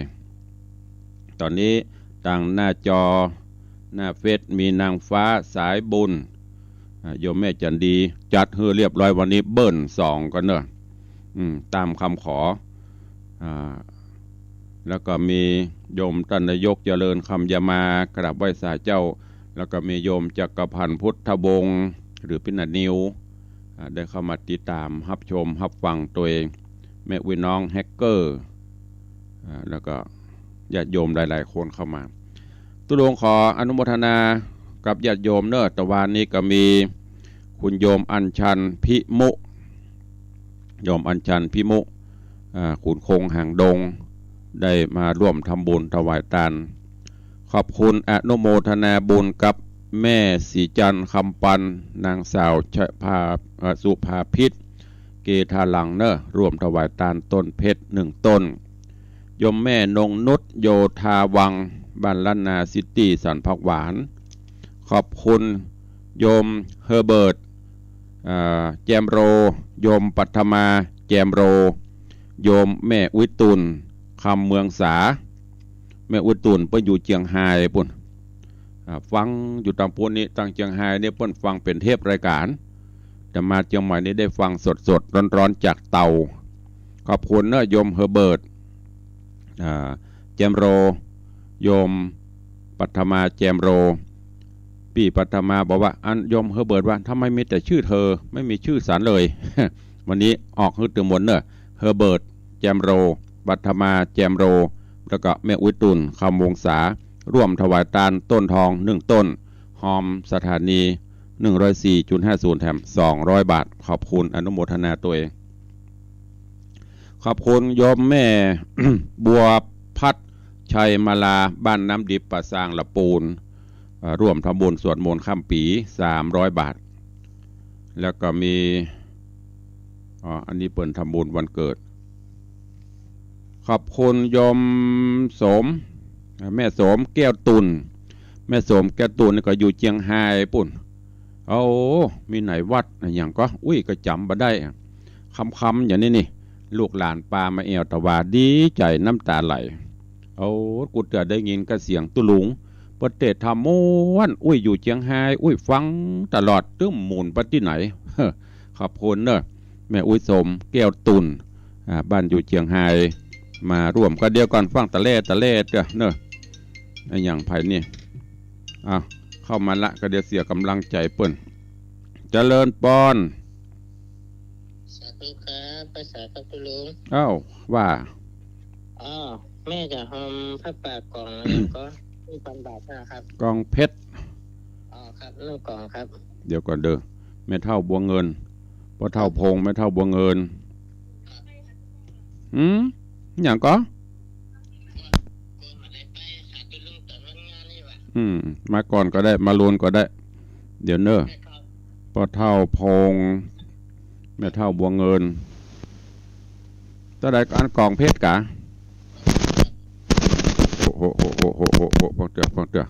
ตอนนี้ทางหน้าจอหน้าเฟซมีนางฟ้าสายบุญโยมแม่จันดีจัดเฮือเรียบร้อยวันนี้เบิ้ล2กันเนอะตามคำขอแล้วก็มีโยมท่านนายกเจริญคำยามากราบไหว้ศาลเจ้าแล้วก็มีโยมจักรพันธ์พุทธวงศ์หรือพินานิวได้เข้ามาติดตามรับชมรับฟังตัวเองแม่วิน้องแฮกเกอร์แล้วก็ญาติโยมหลายๆคนเข้ามาตุลงขออนุโมทนากับญาติโยมเนอะตะวันนี้ก็มีคุณโยมอัญชันพิมุโยมอัญชันพิมุขุนคงหางดงได้มาร่วมทำบุญถวายทานขอบคุณอนุโมทนาบุญกับแม่สีจันคำปันนางสาวสุภาพิษเกทาหลังเนอะร่วมถวายทานต้นเพชร1 ต้นโยมแม่นงนุชโยธาวังบ้านล้านนาซิตี้สันพักหวานขอบคุณ โยมเฮอร์เบิร์ตแจมโรโยมปัทมาแจมโรโยมแม่อุยตุนคำเมืองสาแม่อุยตุนเปิ้นอยู่เจียงไฮ้ปุ่นฟังอยู่ตามปุ่นนี้ตั้งเจียงไฮ้เนี่ยเปิ้นฟังเป็นเทปรายการแต่มาเจียงใหม่นี้ได้ฟังสดๆร้อนๆจากเตาขอบคุณเนอะโยมเฮอร์เบิร์ตแจมโรโยมปัทมาแจมโรพี่ปัทมาบอกว่าอันโยมเฮอร์เบิร์ตว่าทำไมมีแต่ชื่อเธอไม่มีชื่อสารเลย วันนี้ออกฮึดถึงหมดเนอะเฮอร์เบิร์ตแจมโรปัทมาแจมโรแล้วก็แม่อุยตุนคำวงศาร่วมถวายทานต้นทอง1ต้นหอมสถานี 104.50 แถม200 บาทขอบคุณอนุโมทนาตัวเองขอบคุณโยมแม่ บัวพัดชัยมาลาบ้านน้ำดิบป่าซางละปูนร่วมทำบุญสวดมนต์ข้ามปี300 บาทแล้วก็มีอันนี้เปิดทำบุญวันเกิดขอบคุณโยมสมแม่สมแก้วตุนแม่สมแก้วตุนก็อยู่เจียงไฮ้ปุ่นมีไหนวัดอย่างก็ก็จำมาได้คำอย่างนี้นี่ลูกหลานปามาเอวตะวาดีใจน้ำตาไหลกูจะได้ยินกระเสียงตุลุงประเทศธรรมม้วนอยู่เจียงไฮ้ฟังตลอดตึ้มหมุนปฏิไหนขอบคุณเนอะแม่สมแก้วตุนบ้านอยู่เจียงไฮ้มาร่วมก็เดียวก่อนฟังตะเล่เนอะอย่างไผ่นี่เข้ามาละก็เดี๋ยวเสียกำลังใจเปิ้นเจริญปอนสาธุครับภาษาครับคุณลุงว่าแม่จะทำผ้าป่ากล่องแล้วก็1,000 บาทนะครับกล่องเพชรครับ1 กล่องครับเดี๋ยวก่อนเด้อแม่เท่าบัวเงินพ่อเท่าพงแม่เท่าบัวเงินอย่างก็มาก่อนก็ได้มาลวนก็ได้เดี๋ยวเนอะพ่อเท่าพงแม่เท่าบัวเงินถ้าได้การกล่องเพชรกะฟังเตือ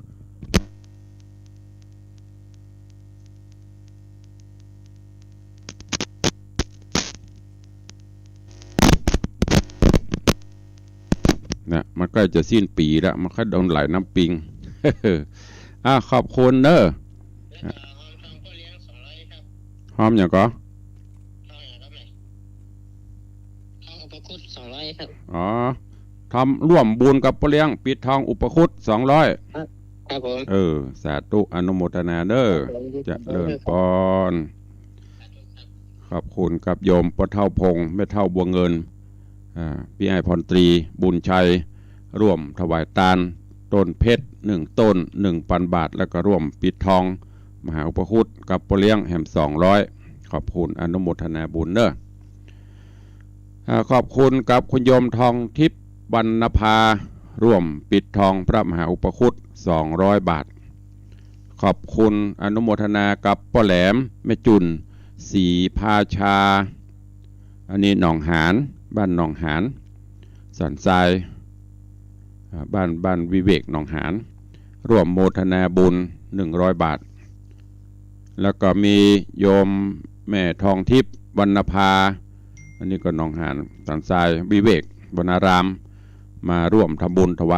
เนี่ยมันใกล้จะสิ้นปีแล้วมันค่อยโดนไหลน้ำปิง ขอบคุณเนอะหอมอย่างก็ทองอุปคุต200ครับทำร่วมบุญกับพ่อเลี้ยงปิดทองอุปคุต200ครับผมสาธุอนุโมทนาเด้อจะเลิ่นปอนขอบคุณกับโยมพ่อเท่าพงแม่เท่าบัวเงินพี่ไอพรตรีบุญชัยร่วมถวายทานต้นเพชร1ต้น 1,000 บาทแล้วก็ร่วมปิดทองมหาอุปคุตกับพ่อเลี้ยงแห่ม200ขอบคุณอนุโมทนาบุญเด้อขอบคุณกับคุณโยมทองทิพย์วรรณภาร่วมปิดทองพระมหาอุปคุต200 บาทขอบคุณอนุโมทนากับพ่อแหลมแม่จุนศรีพาชาอันนี้หนองหานบ้านหนองหานสันทรายบ้านวิเวกหนองหานร่วมโมทนาบุญ100 บาทแล้วก็มีโยมแม่ทองทิพย์วรรณภาอันนี้ก็หนองหานสันทรายวิเวกวรรณารามมาร่วมทำบุญถว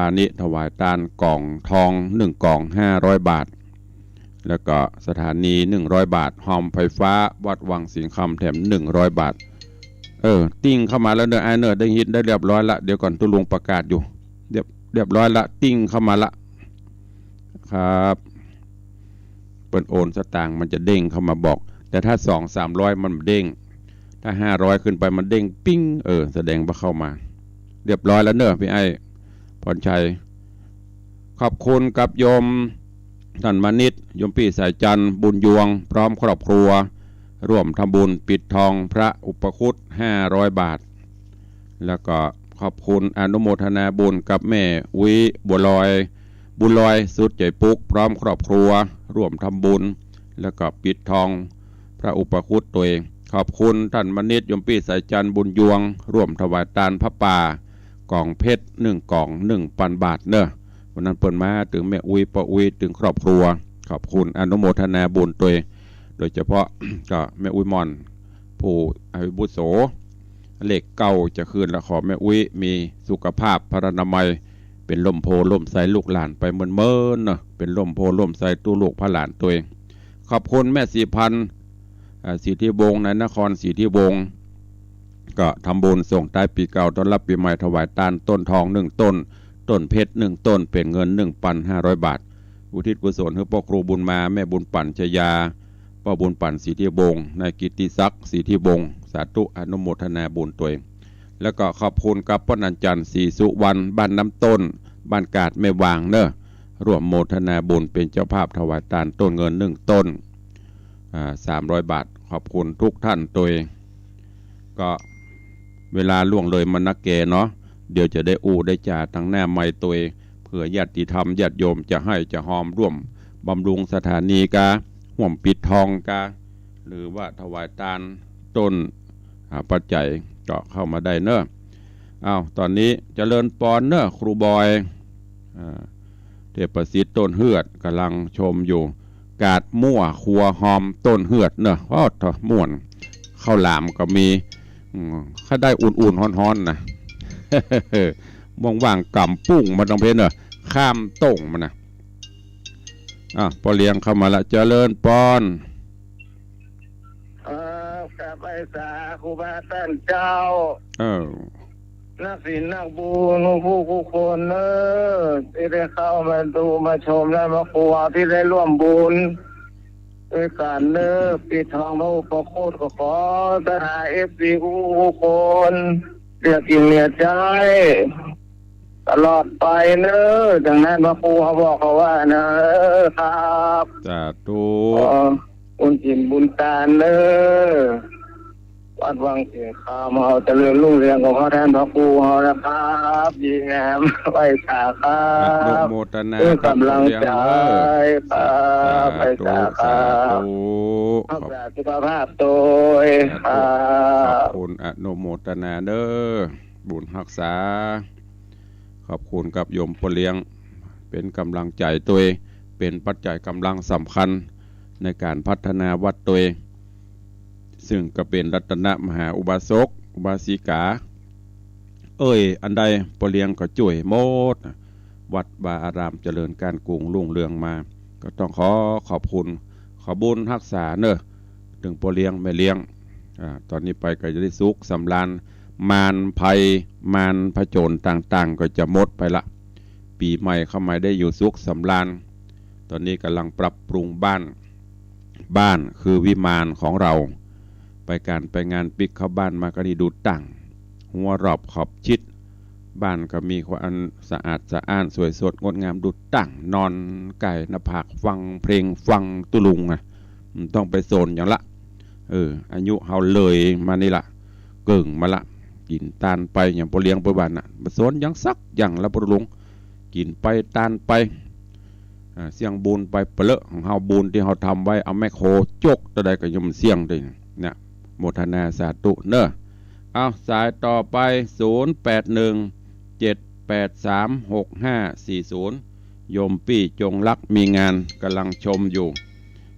ายทานกล่องทอง1 กล่อง500 บาทแล้วก็สถานี100 บาทหอมไฟฟ้าวัดวังสิงห์คำแถม100 บาทติ้งเข้ามาแล้วเนอะเนอะได้ฮิตได้เรียบร้อยละเดี๋ยวก่อนตุลุงประกาศอยู่เรียบร้อยละติ้งเข้ามาละครับเปิดโอนสตางค์มันจะเด้งเข้ามาบอกแต่ถ้า200-300มันเด้งถ้า500ขึ้นไปมันเด้งปิ้งแสดงว่าเข้ามาเรียบร้อยแล้วเนอะพี่ไอ้พรชัยขอบคุณกับโยมท่านมณิตโยมพี่สายจันทร์บุญยวงพร้อมครอบครัวร่วมทำบุญปิดทองพระอุปคุต500 บาทแล้วก็ขอบคุณอนุโมทนาบุญกับแม่วิบุญลอยสุดใจปุกพร้อมครอบครัวร่วมทำบุญแล้วก็ปิดทองพระอุปคุตตัวเองขอบคุณท่านมณิตโยมพี่สายจันทร์บุญยวงร่วมถวายทานพระป่ากล่องเพชร1 กล่อง 1,000 บาทเนอะวันนั้นเปิดมาถึงแม่ป้าถึงครอบครัว ขอบคุณอนุโมทนาบุญตัวโดยเฉพาะ ก็แม่อุ้ยมอนผู้อาวุโสเลขเก่าจะคืนและขอแม่อุ้ยมีสุขภาพพรรณนามัยเป็นล่มโพล่มใสลูกหลานไปเมินๆเนาะเป็นล่มโพล่มใสตู้ลูกพระหลานตัวเองขอบคุณแม่สีพันธ์สีที่วงในนครสีที่วงก็ทำบุญส่งท้ายปีเก่าต้อนรับปีใหม่ถวายตาลต้นทอง1 ต้นต้นเพชร1 ต้นเป็นเงิน 1,500 บาทอุทิศกุศลให้พ่อครูบุญมาแม่บุญปั่นชยาพ่อบุญปั่นสีที่วงนายกิตติศักดิ์สีที่วงสาธุอนุโมทนาบุญตัวเองแล้วก็ขอบคุณกับพ่อนันจันทร์ศรีสุวรรณบ้านน้ำต้นบ้านกาดไม่วางเนอะร่วมโมทนาบุญเป็นเจ้าภาพถวายตาลต้นเงิน1 ต้น300 บาทขอบคุณทุกท่านตัวเองก็เวลาล่วงเลยมันนักเกเนาะเดี๋ยวจะได้ได้จ่าทางหน้าไม่ตัวเองเพื่อญาติธรรมญาติโยมจะให้จะหอมร่วมบำรุงสถานีกาห่วมปิดทองกาหรือว่าถวายตาลต้นปัจจัยก็เข้ามาได้เนอะตอนนี้เจริญปอนเนอะครูบอยเทพประสิทธิ์ต้นเฮือดกำลังชมอยู่กาดมั่วครัวหอมต้นเฮือดเนอะม่วนข้าวหลามก็มีถ้าได้อุ่นๆฮ้อนๆนะว่างๆกำปุ้งมาตรงเพนเนอะข้ามต้งมันนะพอเลี้ยงเข้ามาละเจริญปอนกับไอ้สาครูบาท่านเจ้านักศิลป์นักบุญผู้คนที่ได้เข้ามาดูมาชมและมาครัวที่ได้ร่วมบุญด้วยการปิดทองพระอุปโคตก็ขอทหารFCผู้คนเรียกกินเรียกใจตลอดไปดังนั้นมาครูเขาบอกเขาว่าครับสาธุบุญจินบุญตาวัดวังเสียงคำเอาเจริญรุ่งเรืองของเขาแทนพระครูเขานะครับยิงแหมไหวสาครับโมทนาด้วยกำลังใจครับไหวสาครับขอบคุณสุขภาพโดยขอบคุณอนุโมทนาเด้อบุญรักษาขอบคุณกับโยมพ่อเลี้ยงเป็นกำลังใจตัวเป็นปัจจัยกำลังสำคัญในการพัฒนาวัดตัวซึ่งก็เป็นรัตนมหาอุบาสกอุบาสิกาอันใดพ่อเลี้ยงก็จ่วยหมดวัดบาอารามเจริญการกรุงรุ่งเรืองมาก็ต้องขอบคุณขอบุญรักษาถึงพ่อเลี้ยงแม่เลี้ยงตอนนี้ไปก็จะได้สุขสำราญมารภัยมารผจญต่างๆก็จะหมดไปละปีใหม่เข้ามาได้อยู่สุขสำราญตอนนี้กำลังปรับปรุงบ้านคือวิมานของเราไปงานปิกเข้าบ้านมาก็ดีดูตั้งหัวรอบขอบชิดบ้านก็มีความสะอาดสะอ้านสวยสดงดงามดูตั้งนอนไก่หน้าผากฟังเพลงฟังตุลุงต้องไปโซนอย่างละอายุเฮาเลยมานี่ละเกิ่งมาละกินตานไปอย่างพอเลี้ยงไปบ้านมาโซนยังสักอย่างละปลุงกินไปตานไปเสียงบุญไปเปลอะของเฮาบุญที่เฮาทำไว้เอาแม่โคจกตัวใดก็ยมเสียงได้เนี่ยโมทนาสาธุสายต่อไป0817836540โยมปี้จงรักมีงานกำลังชมอยู่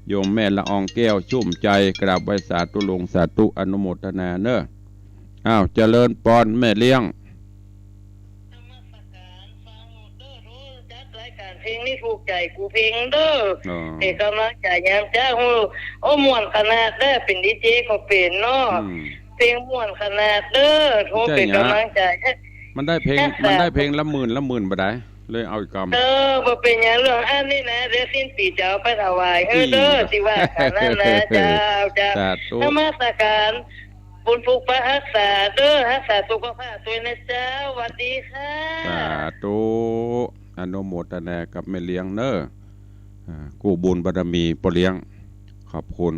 โยมแม่ละอองแก้วชุ่มใจกราบไว้สาธุลงสาธุอนุโมทนาเจริญปอนแม่เลี้ยงเพลงนี่ถูกใจกูเพลงแต่กำลังใจยามจ้าม่วนขนาดเป็นดีเจก็เป็นเพลงม่วนขนาดโทรเป็นกำลังใจมันได้เพลงละหมื่นบ่ได้เลยเอาอีกกำบ่เป็นอย่างเรื่องอันนี้นะเดี๋ยวสิ้นปีจะเอาไปถวายสิว่ากันนั่นนะเจ้านมัสการบุญผูกประรักษารักษาสุขภาพตัวนะเจ้าสวัสดีค่ะสาธุอนุโมทนากับแม่เลี้ยงกู้บุญบารมีพ่อเลี้ยงขอบคุณ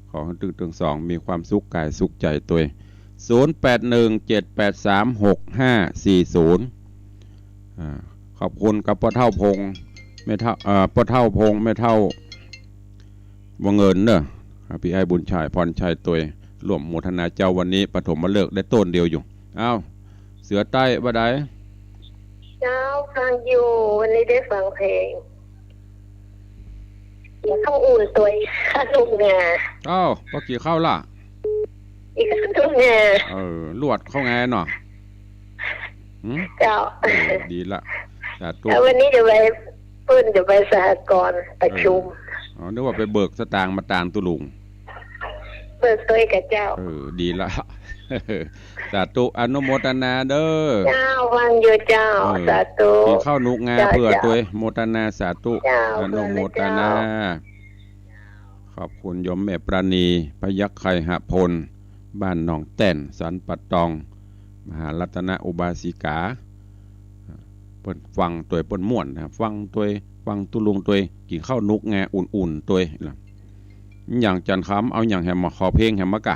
ขอให้ถึงสองมีความสุขกายสุขใจตัว0817836540ขอบคุณกับพ่อเท่าพงแม่เท่าพ่อเท่าพงแม่เท่าวงเงินพี่ไอ้บุญชัยพรชัยตัวร่วมโมทนาเจ้าวันนี้ปฐมฤกษ์ได้ต้นเดียวอยู่เสือใต้บ่ได้เจ้าฟังอยู่วันนี้ได้ฟังเพลง อย่าเข้าอุ่นตัวข้าลูกงาพอกี่เข้าล่ะอีกข้าลูกงาลวดเข้าไงเนาะเจ้าดีละแต่วันนี้จะไปจะไปสหกรณ์ประชุมนึกว่าไปเบิกสตางค์มาตางตุลุงเบิกตัวกับเจ้าดีละสาธุอนุโมทนาเด้อเจ้าวังอยู่เจ้าสาธุที่เข้านุกงาเพื่อตัวโมทนาสาธุอนุโมทนาขอบคุณโยมแม่ปราณีพยัคฆ์ไคหพลบ้านหนองแต้นสันปัตตองมหารัตนอุบาสิกาเปิ้นฟังตัวเปิ้นม่วนนะครับฟังตุลุงตัวกินข้าวนุกงาอุ่นๆตัวอย่างจันคำเอาอย่างแหมมาขอเพลงแหมมากะ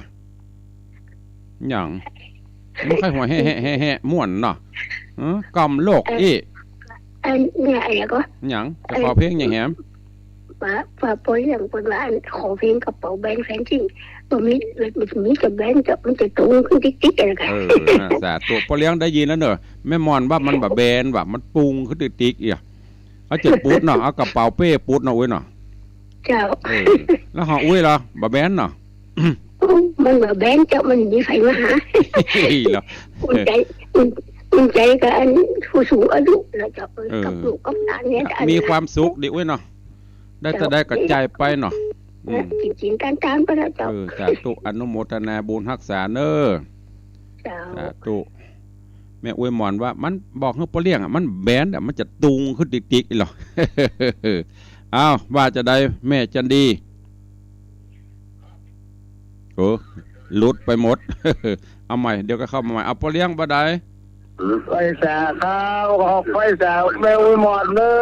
อย่างไม่ค่อยหัวแห่ม่วนเนาะกำโลกอีอันเนี่ยอะไรก็อย่างจะขอเพลงอย่างแหมฝาปอยอย่างคนละอันขอเพลงกระเป๋าแบงค์แฟนจริงตัวนี้มันจะแบงค์มันจะตรงขึ้นติ๊กๆอะไรกันสาตัวพอเลี้ยงได้ยินแล้วเนอะแม่มอนว่ามันแบบแบนแบบมันปุงขึ้นติ๊กๆอีกเอาเจ็บปูดเนาะเอากระเป๋าเป้ปูดเนาะอุ้ยเนาะเจ้าแล้วห่ออุ้ยเหรอแบบแบนเนาะมันแบบแบนเจ้ามันมีใครมาหาคุณใจกับอันผู้สูงอายุแล้วจะกับลูกกับหลานเนี่ยมีความสุขดิอุ้ยเนาะได้จะได้กระจายไปเนาะกินการไปแล้วเจ้าสาธุอนุโมทนาบุญรักษาเนอสาธุแม่อวยหมอนว่ามันบอกให้ปเลี้ยงมันแบนมันจะตุงขึ้นติ๊กๆหรออ้าวว่าจะได้แม่จันดีลุดไปหมดเอาใหม่เดี๋ยวก็เข้ามาใหม่เอาปเลี้ยงบ่ได้ไปสาข้าวออกไปสาแม่อุ้ยหมอนเด้อ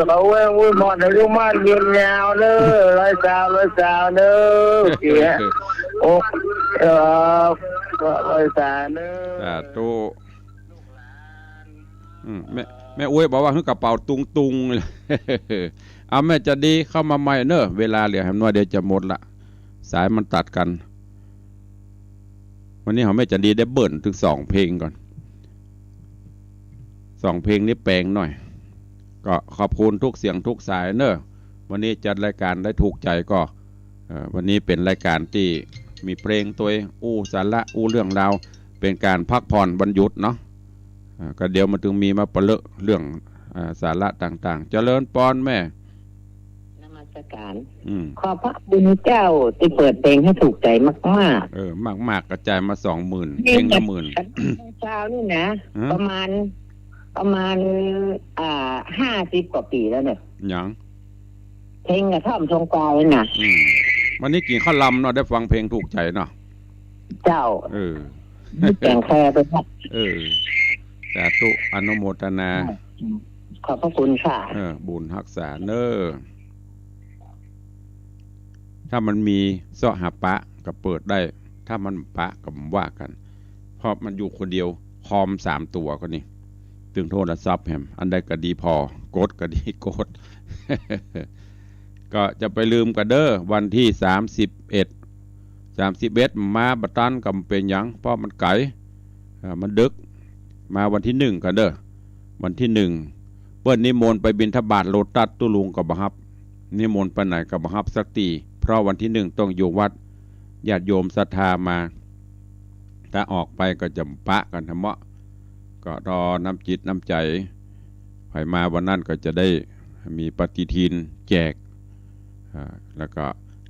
เขาแม่อุ้ยหมอนอายุมั่นยืนยาวเด้อร้อยสาวเด้อเสียโอ้ร้อยสาวเด้อสาธุแม่อุ้ยบอกว่าให้กระเป๋าตุงเลยเอาแม่จะดีเข้ามาใหม่เนอะเวลาเหลือแหมน้อยเดี๋ยวจะหมดละสายมันตัดกันวันนี้เขาแม่จะดีได้เบิ่นถึง2 เพลงก่อน2 เพลงนี้แปลงหน่อยก็ขอบคุณทุกเสียงทุกสายเนอะวันนี้จัดรายการได้ถูกใจก็วันนี้เป็นรายการที่มีเพลงตัวสาระเรื่องราวเป็นการพักผ่อนบรรยุทธ์เนาะก็เดี๋ยวมันถึงมีมาประเลาะเรื่องสาระต่างๆเจริญปอนแม่นมัสการขอบพระคุณเจ้าที่เปิดเพลงให้ถูกใจมากๆมากกระจายมา 20,000 เพลงละ 10,000เช้านี่นะประมาณ50 กว่าปีแล้วเนี่ยยังเพลงกระท่อมชงกายน่ะวันนี้กินข้าวลำเนาะได้ฟังเพลงถูกใจเนาะเจ้าแต่งแคร์ไปครับสาธุอนุโมทนาขอบพระคุณค่ะบุญรักษาเนอถ้ามันมีเสาะหาปะก็เปิดได้ถ้ามันปะก็ว่ากันเพราะมันอยู่คนเดียวคอม3 ตัวก็นี่ถึงโทรศัพท์แฮมอันใดก็ดีพอกดก็ดีกด ก็จะไปลืมกันเด้อวันที่31มาบัตันกำเป็นหยังเพราะมันไกลมันดึกมาวันที่1กันเด้อวันที่1เปิ้นนิมนต์ไปบิณฑบาตโลตัสตุลุงกับบ่ฮับนิมนต์ไปไหนกับบ่ฮับสักทีเพราะวันที่1ต้องอยู่วัดญาติโยมศรัทธามาถ้าออกไปก็จะปะกันธรรมะก็รอน้ำจิตน้ำใจใครมาวันนั้นก็จะได้มีปฏิทินแจกแล้วก็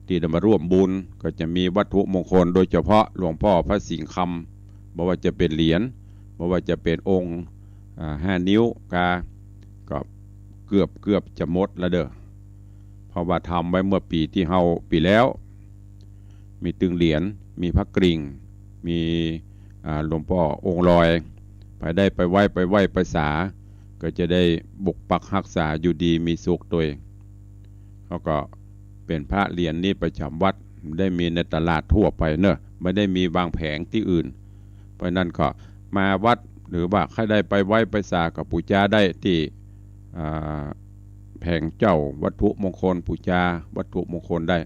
ที่จะมาร่วมบุญก็จะมีวัตถุมงคลโดยเฉพาะหลวงพ่อพระสิงห์คำบอกว่าจะเป็นเหรียญบอกว่าจะเป็นองค์5 นิ้วก็เกือบจะหมดแล้วเด้อเพราะว่าทำไว้เมื่อปีแล้วมีตึงเหรียญมีพระกริ่งมีหลวงพ่อองค์ลอยไปได้ไปไหว้ไปสาก็จะได้บุกปักรักษาอยู่ดีมีสุขตัวเองเขาก็เป็นพระเหรียญนี้ประจำวัดได้มีในตลาดทั่วไปเนอะไม่ได้มีวางแผงที่อื่นเพราะนั้นก็มาวัดหรือว่าใครได้ไปไหว้ไปสากับปูจาได้ที่แผงเจ้าวัตถุมงคลปูจาวัตถุมงคลได้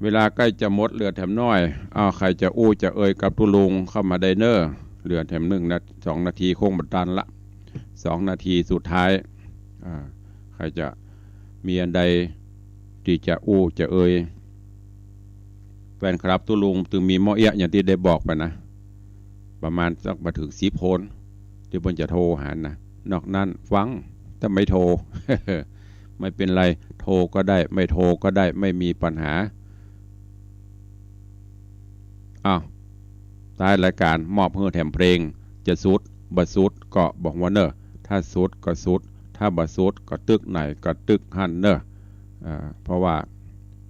เวลาใกล้จะหมดเหลือแถมน้อยใครจะจะเอ่ยกับตุลุงเข้ามาได้เนอเหลือแถม2 นาทีคงบัดตันละ2 นาทีสุดท้ายใครจะ มีอันใดที่จะอู้จะเอ่ยแฟนครับตุลุงถึงมีหม้อเอี้ยอย่างที่ได้บอกไปนะประมาณสักมาถึง10 คนที่บนจะโทรหานะนอกนั้นฟังถ้าไม่โทร ไม่เป็นไรโทรก็ได้ไม่โทรก็ได้ไม่มีปัญหาอ้าวท้ายรายการมอบเพื่อแถมเพลงจะสุดบะสุดก็บอกว่าเนอะถ้าสุดก็สุดถ้าบะสุดก็ตึกไหนก็ตึกหันเนอะเพราะว่า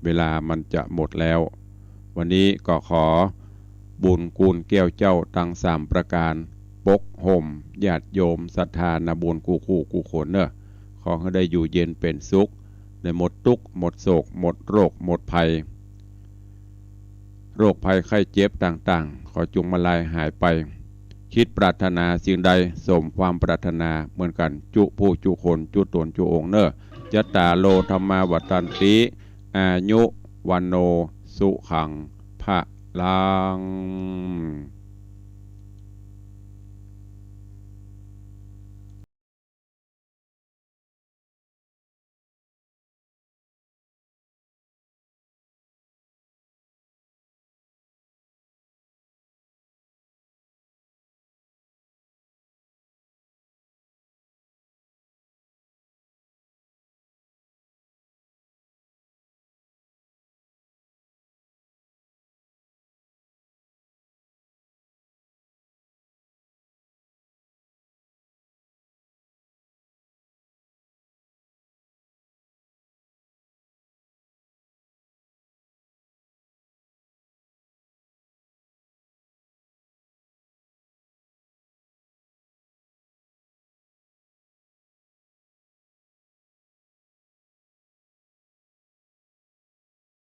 เวลามันจะหมดแล้ววันนี้ก็ขอบุญกูลแก้วเจ้าตั้ง3 ประการปกห่มญาติโยมศรัทธานาบุญกูคู่กูขนเนอะขอให้ได้อยู่เย็นเป็นสุขในหมดทุกข์หมดโศกหมดโรคหมดภัยโรคภัยไข้เจ็บต่างๆขอจงมาลายหายไปคิดปรารถนาสิ่งใดสมความปรารถนาเหมือนกันจุผู้จุคนจุตนจุองค์เนอะจัตตาโลธรรมาวัตันติอายุวันโนสุขังพะลัง